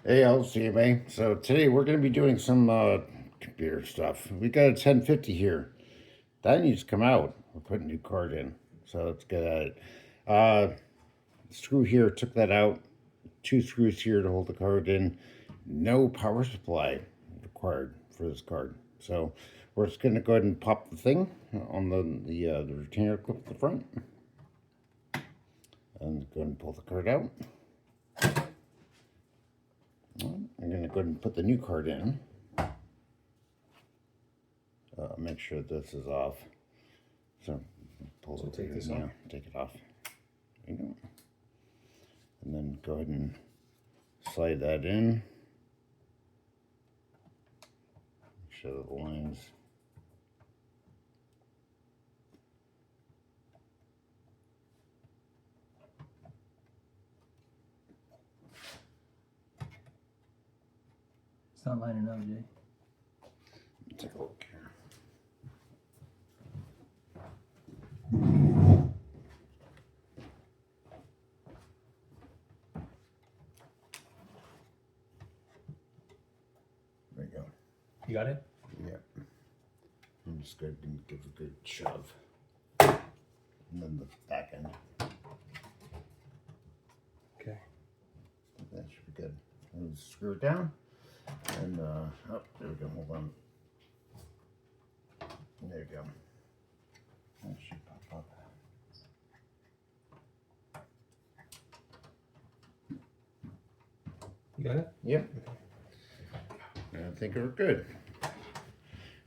Hey, LCMA. So today we're going to be doing some computer stuff. We got a 1050 here. That needs to come out. We're putting a new card in. So let's get at it. Screw here, took that out. Two screws here to hold the card in. No power supply required for this card. So we're just going to go ahead and pop the thing on the retainer clip at the front. And go ahead and pull the card out. I'm going to go ahead and put the new card in. Make sure this is off. So pull it. Take this off. Take it off. There you go. And then go ahead and slide that in. Make sure that the lines. It's not lining up, Jay. Take a look here. There you go. You got it? Yeah. I'm just going to give a good shove. And then the back end. Okay. That should be good. And screw it down. And, oh, there we go. Hold on. There you go. That should pop up. You got it? Yep. I think we're good.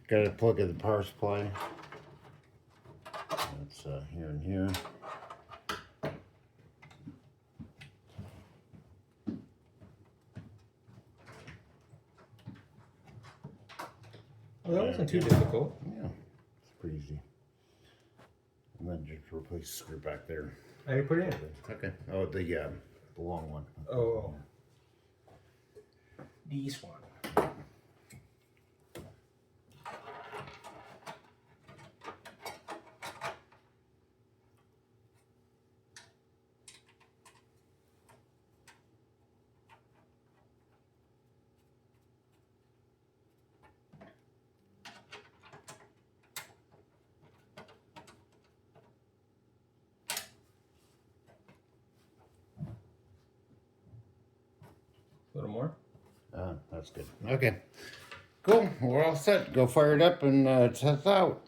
Got to plug in the power supply. That's here and here. Well, that wasn't too difficult. Yeah, it's pretty easy. And then just replace the screw back there. I already put it in. Okay. Oh, the long one. Oh. This one. A little more? That's good. Okay. Cool. We're all set. Go fire it up and test it out.